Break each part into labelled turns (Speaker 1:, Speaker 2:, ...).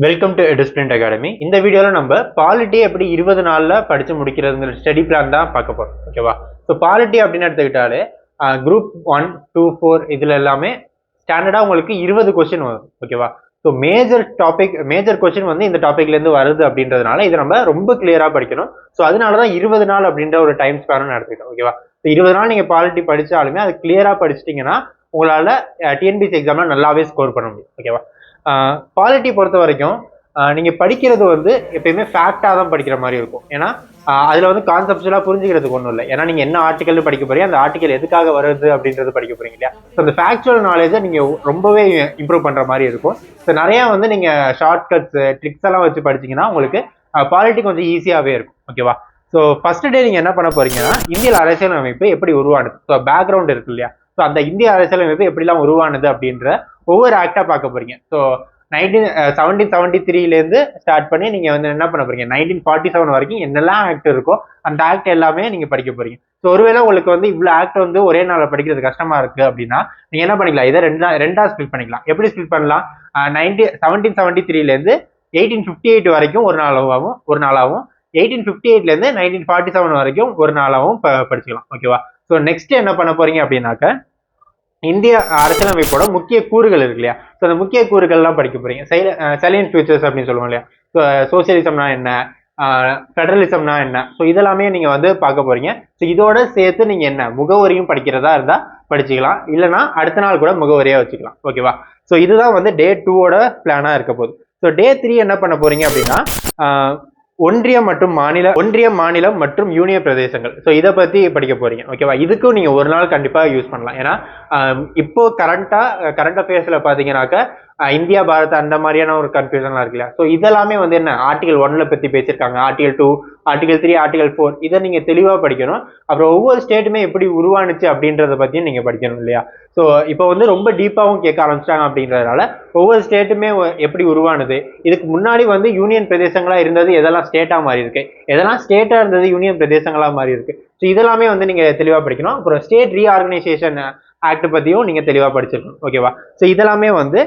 Speaker 1: Welcome to discipline academy. இந்த வீடியோவில் நம்ம பாலிட்டி எப்படி 20 நாளில் படித்து முடிக்கிறதுங்கிற ஸ்டடி பிளான் தான் பார்க்க போகிறோம். ஓகேவா? ஸோ பாலிட்டி அப்படின்னு எடுத்துக்கிட்டாலே குரூப் 1, 2, 4 இதில் எல்லாமே ஸ்டாண்டர்டாக உங்களுக்கு 20 கொஸ்டின் வரும். ஓகேவா? ஸோ மேஜர் கொஸ்டின் வந்து இந்த டாப்பிக்லேருந்து வருது அப்படின்றதுனால இதை நம்ம ரொம்ப கிளியராக படிக்கணும். ஸோ அதனால தான் 20 நாள் அப்படின்ற ஒரு டைம் ஸ்பேனும் எடுத்துக்கிட்டோம். ஓகேவா? ஸோ 20 நாள் நீங்கள் பாலிட்டி படித்தாலுமே அது கிளியராக படிச்சிட்டிங்கன்னா உங்களால் டிஎன்பிஎஸ்சி எக்ஸாமில் நல்லாவே ஸ்கோர் பண்ண முடியும். ஓகேவா? பாலிட்டி பொறுத்த வரைக்கும் நீங்கள் படிக்கிறது வந்து எப்பயுமே ஃபேக்டாக தான் படிக்கிற மாதிரி இருக்கும். ஏன்னா அதில் வந்து கான்செப்ட்ஸ்லாம் புரிஞ்சுக்கிறதுக்கு ஒன்றும் இல்லை. ஏன்னா நீங்கள் என்ன ஆர்டிக்கல் படிக்க போறீங்க, அந்த ஆர்டிக்கல் எதுக்காக வருது அப்படின்றது படிக்க போறீங்க இல்லையா? ஸோ அந்த ஃபேக்சுவல் நாலேஜை நீங்கள் ரொம்பவே இம்ப்ரூவ் பண்ணுற மாதிரி இருக்கும். ஸோ நிறையா வந்து நீங்கள் ஷார்ட்கட்ஸ் ட்ரிக்ஸ் எல்லாம் வச்சு படிச்சிங்கன்னா உங்களுக்கு பாலிட்டி கொஞ்சம் ஈஸியாகவே இருக்கும். ஓகேவா? ஸோ ஃபர்ஸ்ட் டே நீங்கள் என்ன பண்ண போறீங்கன்னா இந்திய அரசியல் அமைப்பு எப்படி உருவானது, ஸோ பேக்ரவுண்ட் இருக்கு இல்லையா? ஸோ அந்த இந்திய அரசியல் அமைப்பு எப்படிலாம் உருவானது அப்படின்ற ஒவ்வொரு ஆக்டாக பார்க்க போறீங்க. ஸோ 1773 ஸ்டார்ட் பண்ணி நீங்க வந்து என்ன பண்ண போறீங்க, 1947 வரைக்கும் என்னெல்லாம் ஆக்ட் இருக்கோ அந்த ஆக்ட் எல்லாமே நீங்க படிக்க போறீங்க. ஸோ ஒருவேளை உங்களுக்கு வந்து இவ்வளவு ஆக்ட் வந்து ஒரே நாளில் படிக்கிறது கஷ்டமா இருக்கு அப்படின்னா நீங்க என்ன பண்ணிக்கலாம், இதை ரெண்டா ஸ்பிளிட் பண்ணிக்கலாம். எப்படி ஸ்பிளிட் பண்ணலாம்? 1773 1858 வரைக்கும் ஒரு நாளாகவும் 1858 1947 வரைக்கும் ஒரு நாளாகவும் படிச்சுக்கலாம். ஓகேவா? ஸோ நெக்ஸ்ட் என்ன பண்ண போறீங்க அப்படின்னாக்க இந்திய அரசியலமைப்போட முக்கிய கூறுகள் இருக்கு இல்லையா? ஸோ அந்த முக்கிய கூறுகள்லாம் படிக்க போறீங்க. சைலண்ட் ஃபியூச்சர்ஸ் அப்படின்னு சொல்லுவோம் இல்லையா? ஸோ சோசியலிசம்னா என்ன, ஃபெடரலிசம்னா என்ன, ஸோ இதெல்லாமே நீங்க வந்து பார்க்க போறீங்க. ஸோ இதோட சேர்த்து நீங்க என்ன முகவரியும் படிக்கிறதா இருந்தா படிச்சுக்கலாம், இல்லைன்னா அடுத்த நாள் கூட முகவரியா வச்சுக்கலாம். ஓகேவா? ஸோ இதுதான் வந்து டே 2ஓட பிளானா இருக்க போகுது. ஸோ டே 3 என்ன பண்ண போறீங்க அப்படின்னா ஒன்றியம், மாநிலம் மற்றும் யூனியன் பிரதேசங்கள். ஸோ இதை பத்தி படிக்க போறீங்க. ஓகேவா? இதுக்கும் நீங்க ஒரு நாள் கண்டிப்பா யூஸ் பண்ணலாம். ஏன்னா இப்போ கரண்ட் அஃபேர்ஸ்ல பாத்தீங்கன்னாக்க இந்தியா பாரத் அந்த மாதிரியான ஒரு கன்ஃபியூஷன்லாம் இருக்குல்ல. ஸோ இதெல்லாமே வந்து என்ன ஆர்டிகல் 1ல பத்தி பேசியிருக்காங்க, ஆர்டிகல் 2, ஆர்டிகல் 3, ஆர்டிகல் 4 இதை நீங்க தெளிவா படிக்கணும். அப்புறம் ஒவ்வொரு ஸ்டேட்டுமே எப்படி உருவானுச்சு அப்படின்றத பத்தியும் நீங்க படிக்கணும் இல்லையா? ஸோ இப்போ வந்து ரொம்ப டீப்பாகவும் கேட்க ஆரம்பிச்சிட்டாங்க அப்படின்றதுனால ஒவ்வொரு ஸ்டேட்டுமே எப்படி உருவானது, இதுக்கு முன்னாடி வந்து யூனியன் பிரதேசங்களா இருந்தது எதெல்லாம் ஸ்டேட்டா மாறி இருக்கு, எதெல்லாம் ஸ்டேட்டா இருந்தது யூனியன் பிரதேசங்களா மாறி இருக்கு. ஸோ இதெல்லாமே வந்து நீங்க தெளிவா படிக்கணும். அப்புறம் ஸ்டேட் ரீஆர்கனைசேஷன் ஆக்ட் பத்தியும் நீங்க தெளிவா படிச்சிருக்கணும். ஓகேவா? ஸோ இதெல்லாமே வந்து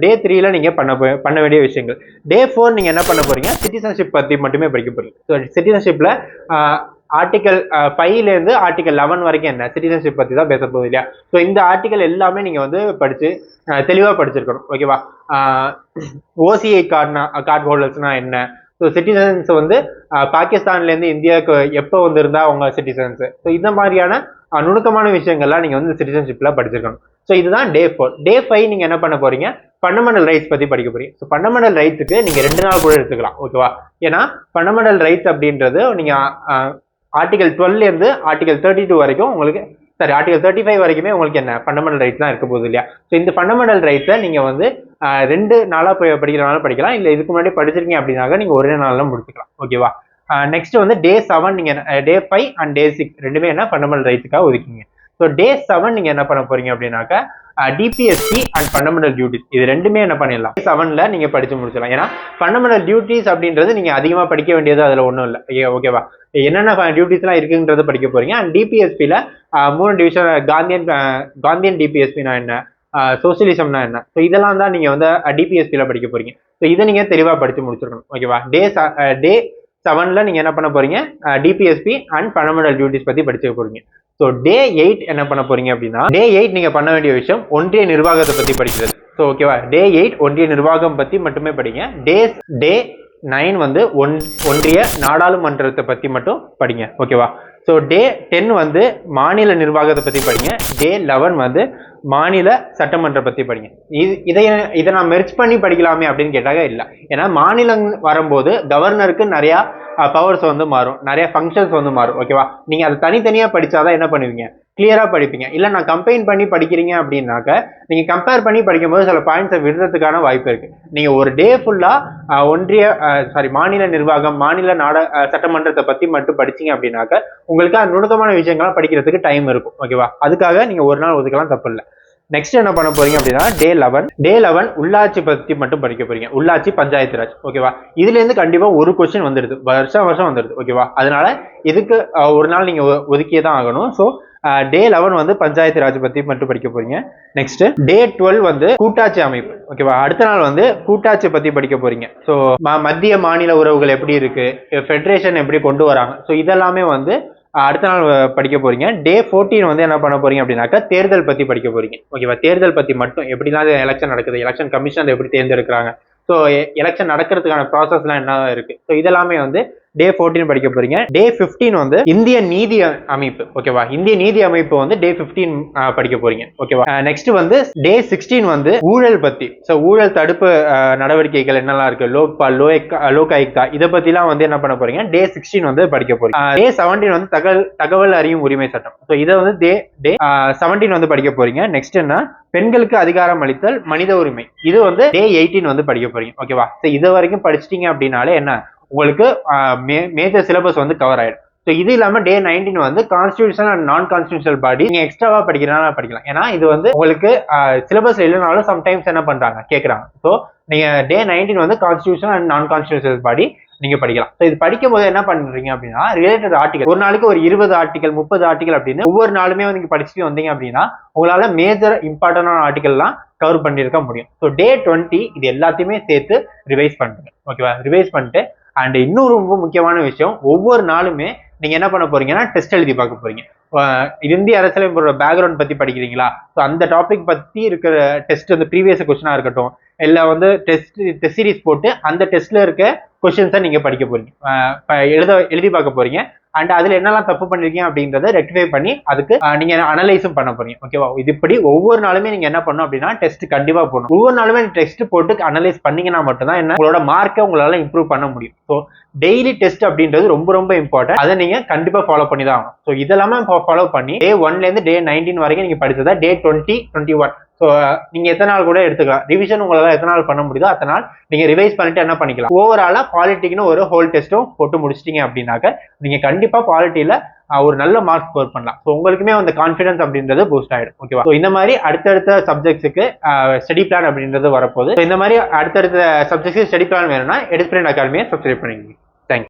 Speaker 1: டே 3ல நீங்க பண்ண வேண்டிய விஷயங்கள். டே 4 நீங்க என்ன பண்ண போறீங்க, சிட்டிசன்ஷிப் பத்தி மட்டுமே படிக்க போறீங்க. ஸோ சிட்டிசன்ஷிப்ல ஆர்டிகல் 5ல ஆர்டிகல் 11 வரைக்கும் என்ன சிட்டிசன்ஷிப் பத்தி தான் பேச போகுது இல்லையா? ஸோ இந்த ஆர்டிகல் எல்லாமே நீங்க வந்து படிச்சு தெளிவா படிச்சிருக்கணும். ஓகேவா? ஓசிஐ கார்டு ஹோல்டர்ஸ்னா என்ன, ஸோ சிட்டிசன்ஸ் வந்து பாகிஸ்தான்ல இருந்து இந்தியாவுக்கு எப்போ வந்திருந்தா அவங்க சிட்டிசன்ஸ், ஸோ இந்த மாதிரியான நுணுக்கமான விஷயங்கள்லாம் நீங்க வந்து சிட்டிசன்ஷிப்ல படிச்சிருக்கணும். ஸோ இதுதான் டே 4. டே 5 நீங்க என்ன பண்ண போறீங்க, ஃபண்டமெண்டல் ரைட்ஸ் பத்தி படிக்க போறீங்க. ஸோ ஃபண்டமெண்டல் ரைட்ஸுக்கு நீங்க 2 நாள் கூட எடுத்துக்கலாம். ஓகேவா? ஏன்னா ஃபண்டமெண்டல் ரைட்ஸ் அப்படின்றது நீங்க ஆர்டிகல் 12 ஆர்டிகல் 32 வரைக்கும் உங்களுக்கு ஆர்டிகல் 35 வரைக்குமே உங்களுக்கு என்ன ஃபண்டமெண்டல் ரைட்ஸ் தான் இருக்க போகுது இல்லையா? ஸோ இந்த ஃபண்டமெண்டல் ரைட்ஸை நீங்க வந்து 2 நாளா படிக்கிறனால படிக்கலாம், இல்லை இதுக்கு முன்னாடி படிச்சிருக்கீங்க அப்படின்னாக்க நீங்க ஒரே நாள்ல முடிச்சுக்கலாம். ஓகேவா? நெக்ஸ்ட் வந்து டே 7 நீங்க டே 5 அண்ட் டே 6 ரெண்டுமே என்ன ஃபண்டமெண்டல் ரைட்ஸுக்காக ஒதுக்கிங்க. ஸோ டே 7 நீங்க என்ன பண்ண போறீங்க அப்படின்னாக்க டிபிஎஸ்சி அண்ட் ஃபண்டமெண்டல் டியூட்டிஸ் இது ரெண்டுமே என்ன பண்ணிடலாம் 7ல நீங்க படிச்சு முடிச்சிடலாம். ஏன்னா ஃபண்டமெண்டல் டியூட்டிஸ் அப்படின்றது நீங்க அதிகமா படிக்க வேண்டியது அதுல ஒன்றும் இல்லை. ஓகேவா? என்னென்ன டியூட்டிஸ்லாம் இருக்குன்றத படிக்க போறீங்க. அண்ட் டிபிஎஸ்பியில 3 டிவிஷன் காந்தியன் டிபிஎஸ்பினா என்ன, சோசியலிசம்னா என்ன, ஸோ இதெல்லாம் தான் நீங்க வந்து டிபிஎஸ்பியில படிக்க போறீங்க. ஸோ இதை நீங்க தெளிவா படிச்சு முடிச்சிருக்கணும். ஓகேவா? டே 7ல நீங்க என்ன பண்ண போறீங்க, டிபிஎஸ்பி அண்ட் ஃபண்டமெண்டல் டியூட்டிஸ் பத்தி படிச்சுக்க போறீங்க. ஸோ டே 8 என்ன பண்ண போறீங்க அப்படின்னா டே 8 நீங்க பண்ண வேண்டிய விஷயம் ஒன்றிய நிர்வாகத்தை பத்தி படிக்கிறது. ஸோ ஓகேவா? டே 8 ஒன்றிய நிர்வாகம் பத்தி மட்டுமே படிங்க. டே 9 வந்து ஒன்றிய நாடாளுமன்றத்தை பத்தி மட்டும் படிங்க. ஓகேவா? ஸோ டே 10 வந்து மாநில நிர்வாகத்தை பத்தி படிங்க. டே 11 வந்து மாநில சட்டமன்ற பத்தி படிங்க. இதை நான் மெர்ஜ் பண்ணி படிக்கலாமே அப்படின்னு கேட்டாங்க இல்லை. ஏன்னா மாநிலம் வரும்போது கவர்னருக்கு நிறைய பவர்ஸ் வந்து மாறும், நிறைய ஃபங்க்ஷன்ஸ் வந்து மாறும். ஓகேவா? நீங்க அதை தனித்தனியா படிச்சாதான் என்ன பண்ணுவீங்க, கிளியரா படிப்பீங்க. இல்லை நான் கம்பைன் பண்ணி படிக்கிறீங்க அப்படின்னாக்க நீங்க கம்பேர் பண்ணி படிக்கும்போது சில பாயிண்ட்ஸை விடுறதுக்கான வாய்ப்பு இருக்கு. நீங்க ஒரு டே ஃபுல்லா மாநில நிர்வாகம், மாநில சட்டமன்றத்தை பத்தி மட்டும் படிச்சீங்க அப்படின்னாக்க உங்களுக்கு அந்த நுணுக்கமான விஷயங்கள்லாம் படிக்கிறதுக்கு டைம் இருக்கும். ஓகேவா? அதுக்காக நீங்க ஒரு நாள் ஒதுக்கலாம், தப்பு இல்லை. நெக்ஸ்ட் என்ன பண்ண போறீங்க அப்படின்னா டே 11 உள்ளாட்சி பத்தி மட்டும் படிக்க போறீங்க. உள்ளாட்சி பஞ்சாயத்து ராஜ். ஓகேவா? இதுல இருந்து கண்டிப்பா ஒரு கொஸ்டின் வந்துடுது, வருஷம் வந்துடுது. ஓகேவா? அதனால இதுக்கு ஒரு நாள் நீங்க ஒதுக்கியே தான் ஆகணும். ஸோ டே 11 வந்து பஞ்சாயத்து ராஜ் பத்தி மட்டும் படிக்க போறீங்க. நெக்ஸ்ட் டே 12 வந்து கூட்டாட்சி அமைப்பு. ஓகேவா? அடுத்த நாள் வந்து கூட்டாட்சி பத்தி படிக்க போறீங்க. ஸோ மத்திய மாநில உறவுகள் எப்படி இருக்கு, ஃபெடரேஷன் எப்படி கொண்டு வராங்க, ஸோ இதெல்லாமே வந்து அடுத்த நாள் படிக்க போறீங்க. டே 14 வந்து என்ன பண்ண போறீங்க அப்படின்னாக்கா தேர்தல் பத்தி படிக்க போறீங்க. ஓகேவா? தேர்தல் பத்தி மட்டும் எப்படிலாம் எலெக்ஷன் நடக்குது, எலெக்ஷன் கமிஷன் எப்படி தேர்ந்தெடுக்கிறாங்க, ஸோ எலெக்ஷன் நடக்கிறதுக்கான ப்ராசஸ்லாம் என்ன இருக்கு, ஸோ இதெல்லாமே வந்து டே 14 படிக்க போறீங்க. டே 15 வந்து இந்திய நீதி அமைப்பு. ஓகேவா? இந்திய நீதி அமைப்பு வந்து டே 15 படிக்க போறீங்க. ஓகேவா? நெக்ஸ்ட் வந்து டே 16 வந்து ஊழல் பத்தி, ஸோ ஊழல் தடுப்பு நடவடிக்கைகள் என்னெல்லாம் இருக்கு, லோக்பால், லோக் ஆயுக்தா, இதை பத்திலாம் வந்து என்ன பண்ண போறீங்க, டே 16 வந்து படிக்க போறீங்க. டே 17 வந்து தகவல் அறியும் உரிமை சட்டம். ஸோ இதை வந்து டே 17 வந்து படிக்க போறீங்க. நெக்ஸ்ட் என்ன, பெண்களுக்கு அதிகாரம் அளித்தல் மனித உரிமை, இது வந்து டே 18 வந்து படிக்க போறீங்க. ஓகேவா? ஸோ இது வரைக்கும் படிச்சிட்டீங்க அப்படின்னாலே என்ன, உங்களுக்கு மேஜர் சிலபஸ் வந்து கவர் ஆயிடும். ஸோ இது இல்லாம டே 19 வந்து கான்ஸ்டியூஷன் அண்ட் நான் கான்ஸ்டியூஷனல் பாடி, நீங்க எக்ஸ்ட்ராவா படிக்கிறனால படிக்கலாம். ஏன்னா இது வந்து உங்களுக்கு சிலபஸ் இல்லைனாலும் சம்டைம்ஸ் என்ன பண்றாங்க கேட்கறாங்க. ஸோ நீங்க டே 19 வந்து கான்ஸ்டியூஷன் அண்ட் நான் கான்ஸ்டியூஷனல் பாடி நீங்க படிக்கலாம். ஸோ இது படிக்கும் போது என்ன பண்றீங்க அப்படின்னா ரிலேட்டட் ஆர்டிகல், ஒரு நாளைக்கு ஒரு 20 ஆர்டிகல் 30 ஆர்டிகல் அப்படின்னு ஒவ்வொரு நாளுமே வந்து நீங்க படிச்சுட்டு வந்தீங்க அப்படின்னா உங்களால மேஜர் இம்பார்ட்டன்டான ஆர்டிகல்லாம் கவர் பண்ணிருக்க முடியும். ஸோ டே 20 இது எல்லாத்தையுமே சேர்த்து ரிவைஸ் பண்ணுங்க. ஓகேவா? ரிவைஸ் பண்ணிட்டு அண்ட் இன்னொரு ரொம்ப முக்கியமான விஷயம், ஒவ்வொரு நாளுமே நீங்க என்ன பண்ண போறீங்கன்னா டெஸ்ட் எழுதி பார்க்க போறீங்க. இந்திய அரசியலமைப்போட பேக்ரவுண்ட் பத்தி படிக்கிறீங்களா, ஸோ அந்த டாபிக் பத்தி இருக்கிற டெஸ்ட் வந்து ப்ரீவியஸ் கொஸ்டினா இருக்கட்டும், இல்லை வந்து டெஸ்ட் சீரிஸ் போட்டு அந்த டெஸ்ட்ல இருக்க கொஸ்டின்ஸை நீங்க படிக்க போறீங்க, எழுதி பார்க்க போறீங்க. அண்ட் அதுல என்னெல்லாம் தப்பு பண்ணிருக்கீங்க அப்படின்றத ரெக்டிஃபை பண்ணி அதுக்கு நீங்க அனலைஸும் பண்ண போறீங்க. ஓகேவா? இது இப்படி ஒவ்வொரு நாளுமே நீங்க என்ன பண்ணணும் அப்படின்னா டெஸ்ட் கண்டிப்பா போடணும். ஒவ்வொரு நாளுமே டெஸ்ட் போட்டு அனலைஸ் பண்ணீங்கன்னா மட்டும்தான் என்ன உங்களோட மார்க்கை உங்களால இம்ப்ரூவ் பண்ண முடியும். ஸோ டெய்லி டெஸ்ட் அப்படின்றது ரொம்ப ரொம்ப இம்பார்ட்டன்ட். அதை நீங்க கண்டிப்பா ஃபாலோ பண்ணி தான் ஆகும். ஸோ இதெல்லாமே ஃபாலோ பண்ணி டே 1ல இருந்து டே 19 வரைக்கும் நீங்க படிச்சதா டே 20, 21. ஸோ நீங்க எத்தனை நாள் கூட எடுத்துக்கலாம். ரிவிஷன் உங்களால எத்தனை நாள் பண்ண முடியுதோ அத்தனை நாள் நீங்க ரிவைஸ் பண்ணிட்டு என்ன பண்ணிக்கலாம், ஓவராலா பாலிட்டிக்னு ஒரு ஹோல் டெஸ்ட்டும் போட்டு முடிச்சிட்டீங்க அப்படின்னாக்க நீங்க கண்டிப்பா பாலிட்டியில ஒரு நல்ல மார்க் ஸ்கோர் பண்ணலாம். ஸோ உங்களுக்குமே அந்த கான்ஃபிடன்ஸ் அப்படின்றது பூஸ்ட் ஆயிடும். ஓகேவா? ஸோ இந்த மாதிரி அடுத்தடுத்த சப்ஜெக்ட்ஸுக்கு ஸ்டடி பிளான் அப்படின்றது வரப்போகுது. இந்த மாதிரி அடுத்தடுத்த சப்ஜெக்ட்ஸுக்கு ஸ்டடி பிளான் வேணும்னா எடிஸ்பிரண்ட் அகாடமியை சப்ஸ்கிரைப் பண்ணிக்கோங்க.